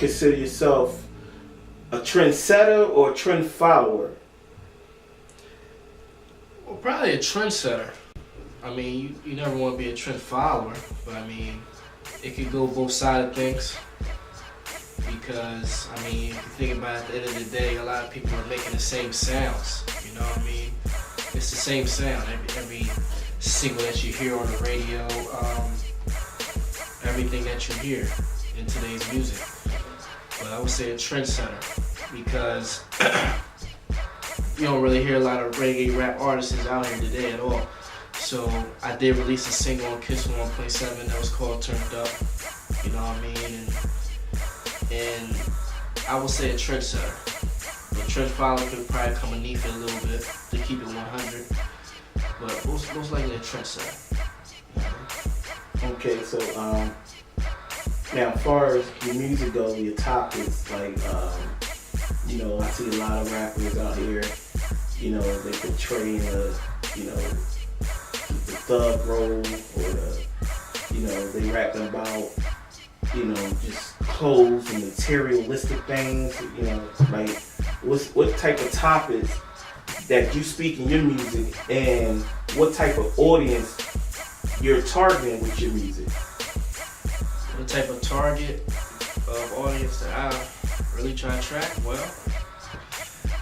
consider yourself a trendsetter or a trend follower? Well, probably a trendsetter. I mean, you never want to be a trend follower, but I mean, it could go both sides of things. Because, I mean, if you think about it, at the end of the day, a lot of people are making the same sounds. You know what I mean? It's the same sound. Every single that you hear on the radio, everything that you hear in today's music. But I would say a trendsetter because you don't really hear a lot of reggae rap artists out here today at all. So I did release a single on Kiss 1.7 that was called Turned Up. You know what I mean? And I would say a trendsetter. The trend follower could probably come beneath it a little bit to keep it 100. But most likely a trendsetter. Okay, so now as far as your music goes, your topics, like you know, I see a lot of rappers out here, you know, they portray the, you know, the thug role, or the, you know, they rapping about, you know, just clothes and materialistic things, you know, like what type of topics that you speak in your music, and what type of audience you're targeting with your music? What type of target of audience that I really try to track? Well,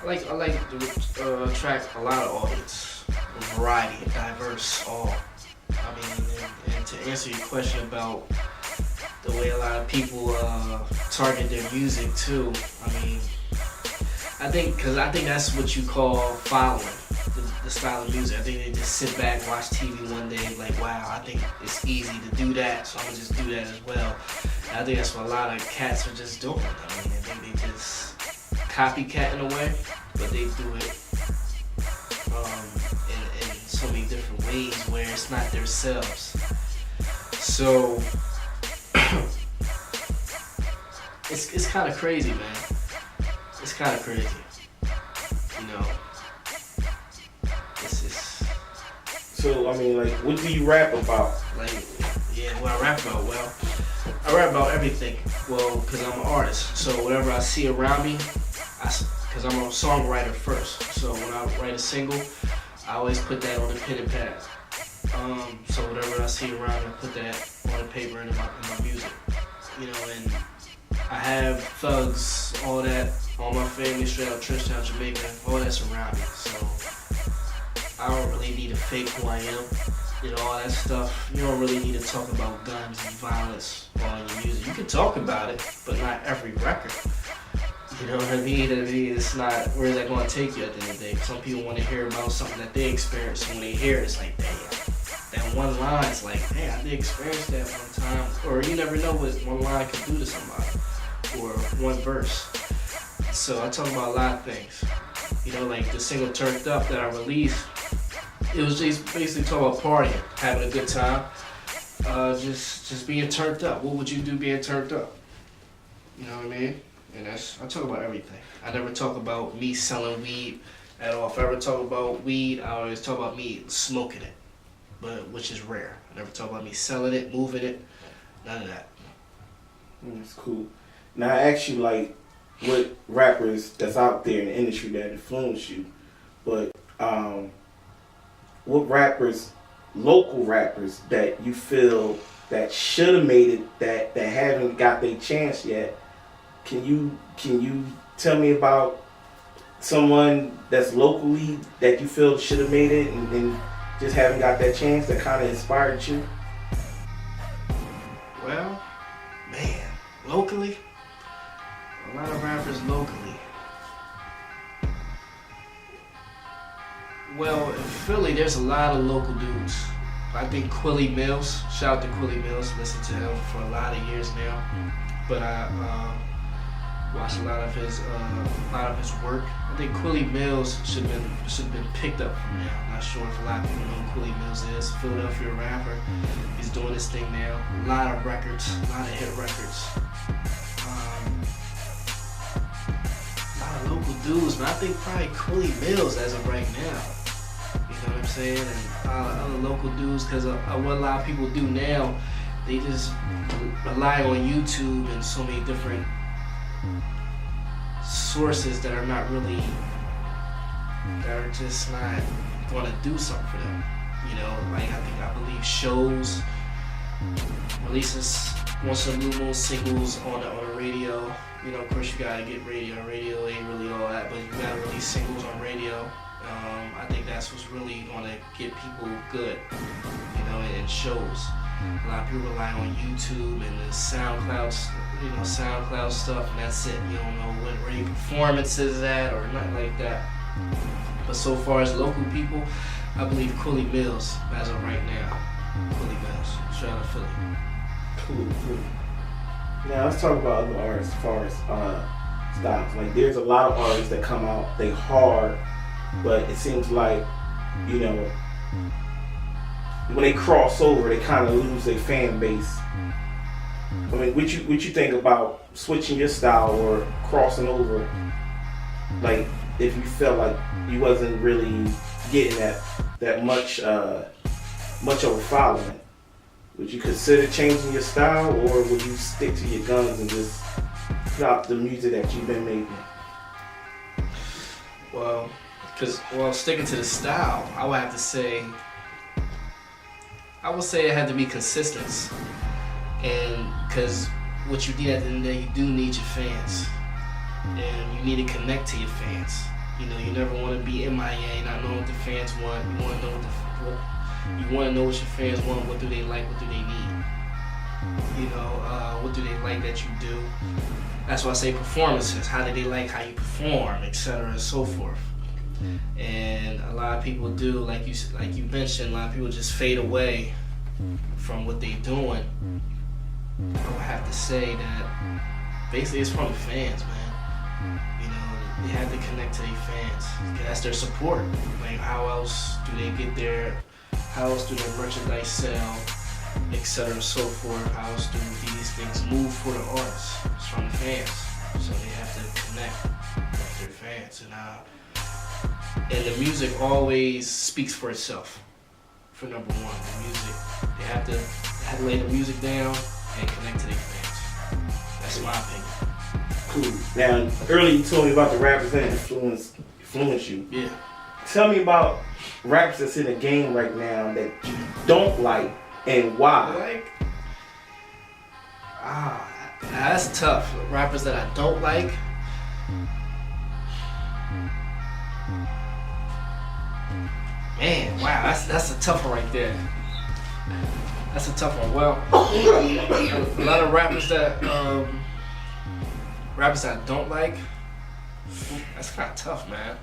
I like to attract a lot of audience, a variety, diverse, all. I mean, and to answer your question about the way a lot of people target their music too, I mean, I think that's what you call following the style of music. I think they just sit back, watch TV one day, like, wow, I think it's easy to do that, so I'm gonna just do that as well. And I think that's what a lot of cats are just doing. I mean, I think they just copycat in a way, but they do it in so many different ways where it's not themselves. So it's kind of crazy, man. It's kind of crazy, you know. So I mean, like, what do you rap about? Like, yeah, what I rap about? Well, I rap about everything. Well, because I'm an artist, so whatever I see around me, because I'm a songwriter first. So when I write a single, I always put that on the pen and pad. So whatever I see around me, I put that on the paper and in my music. You know, and I have thugs, all that, all my family straight out Trenchtown, Jamaica, all that's around me. So I don't really need to fake who I am, you know, all that stuff. You don't really need to talk about guns and violence on your music. You can talk about it, but not every record. You know what I mean? It's not, where is that going to take you at the end of the day? Some people want to hear about something that they experienced, and when they hear it, it's like, damn, that one line is like, hey, I did experience that one time. Or you never know what one line could do to somebody, or one verse. So I talk about a lot of things. You know, like the single Turned Up that I released, it was just basically talking about partying, having a good time, just being turned up. What would you do being turned up? You know what I mean? And I talk about everything. I never talk about me selling weed at all. If I ever talk about weed, I always talk about me smoking it, but which is rare. I never talk about me selling it, moving it, none of that. That's cool. Now I ask you, like, what rappers that's out there in the industry that influence you, but what rappers, local rappers, that you feel that should have made it, that haven't got their chance yet? Can you tell me about someone that's locally that you feel should have made it and just haven't got that chance, that kind of inspired you? Well, man, locally, a lot of rappers locally. Well, in Philly, there's a lot of local dudes. I think Quilly Millz, shout out to Quilly Millz, listened to him for a lot of years now. But I watched a lot of his work. I think Quilly Millz should have been picked up from now. I'm not sure if a lot of people know who Quilly Millz is. Philadelphia rapper. He's doing his thing now. A lot of records, a lot of hit records. A lot of local dudes, but I think probably Quilly Millz as of right now. You know what I'm saying? And other local dudes, because what a lot of people do now, they just rely on YouTube and so many different sources that are not really, that are just not going to do something for them. You know, like I believe shows releases once in a blue moon singles on the radio. You know, of course you gotta get radio. Radio ain't really all that, but you gotta release singles on radio. I think that's what's really gonna get people good. You know, and shows. A lot of people rely on YouTube and the SoundCloud, you know, SoundCloud stuff, and that's it. You don't know where your performance is at or nothing like that. But so far as local people, I believe Quilly Millz as of right now. Quilly Millz, straight out of Philly. Cool. Now let's talk about other artists as far as styles. Like there's a lot of artists that come out, they hard, but it seems like, you know, when they cross over, they kind of lose their fan base. I mean, what you think about switching your style or crossing over? Like, if you felt like you wasn't really getting that much of a following, would you consider changing your style, or would you stick to your guns and just put out the music that you've been making? Well, sticking to the style, I would have to say. I would say it had to be consistent, and because what you need at the end of the day, you do need your fans, and you need to connect to your fans. You know, you never want to be MIA, not knowing what the fans want. You want to know what your fans want. What do they like? What do they need? You know, what do they like that you do? That's why I say performances. How do they like how you perform, etc., and so forth. And a lot of people do, like you mentioned, a lot of people just fade away from what they're doing. I would have to say that basically it's from the fans, man. You know, they have to connect to their fans. That's their support. Like, how else do they get how else do their merchandise sell, etc., and so forth? How else do these things move for the artists? It's from the fans. So they have to connect with their fans. And the music always speaks for itself. For number one, the music, they have to lay the music down and connect to their fans. That's my opinion. Cool. Now, earlier you told me about the rappers that influence you. Yeah. Tell me about rappers that's in the game right now that you don't like and why. That's tough. Rappers that I don't like. Man, wow, that's a tough one right there. That's a tough one. Well, a lot of rappers that I don't like. That's kind of tough, man.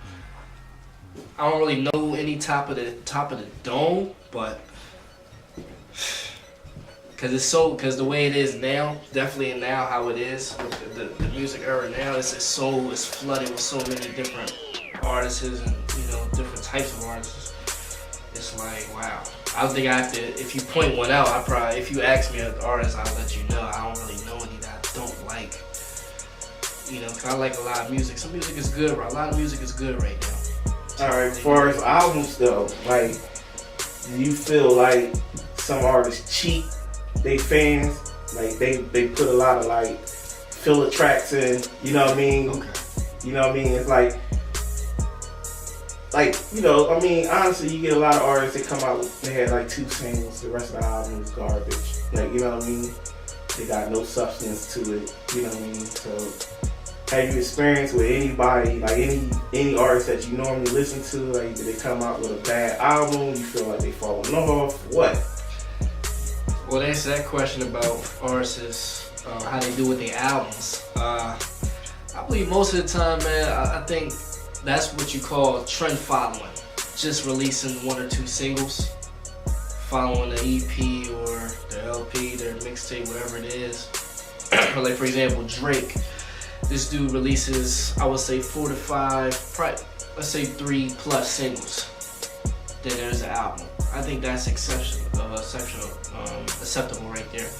I don't really know any top of the dome, but because the way it is now, definitely now how it is with the music era now, it's flooded with so many different artists and different types of artists. It's like, wow. I don't think I have to, if you point one out, if you ask me an artist, I'll let you know. I don't really know any that I don't like. Because I like a lot of music. Some music is good, but a lot of music is good right now. Alright, as far as albums though, like, do you feel like some artists cheat they fans? Like, they put a lot of, like, filler tracks in, you know what I mean? Okay. You know what I mean? It's like, honestly, you get a lot of artists that come out, they had like 2 singles, the rest of the album is garbage. Like, you know what I mean? They got no substance to it, you know what I mean? So, have you experienced with anybody, like any artist that you normally listen to, like, did they come out with a bad album, you feel like they falling off, what? Well, to answer that question about artists, how they do with their albums, I believe most of the time, man, I think that's what you call trend following. Just releasing 1 or 2 singles, following the EP or the LP, their mixtape, whatever it is. Like, for example, Drake. This dude releases, I would say 4 to 5, let's say 3+ singles. Then there's an album. I think that's acceptable right there.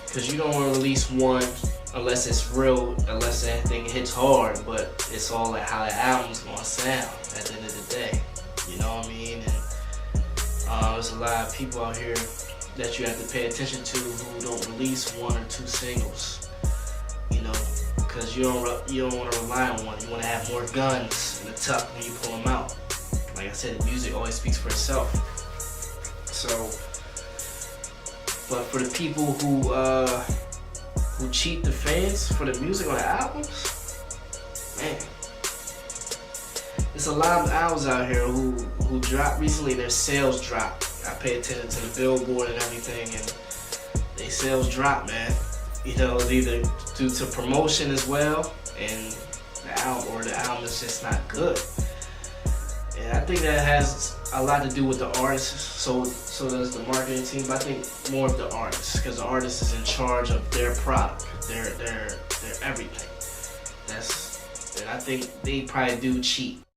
Because you don't want to release one unless it's real, unless that thing hits hard, but it's all like how the album's gonna sound at the end of the day. You know what I mean? And there's a lot of people out here that you have to pay attention to who don't release 1 or 2 singles. because you don't want to rely on one. You want to have more guns in the tuck when you pull them out. Like I said, music always speaks for itself. So, but for the people who cheat the fans for the music on the albums, man, there's a lot of albums out here who dropped recently. Their sales dropped. I pay attention to the Billboard and everything, and their sales dropped, man. You know, either due to promotion as well, and the album is just not good. And I think that has a lot to do with the artists. So does the marketing team. But I think more of the artists, because the artist is in charge of their product, their everything. And I think they probably do cheat.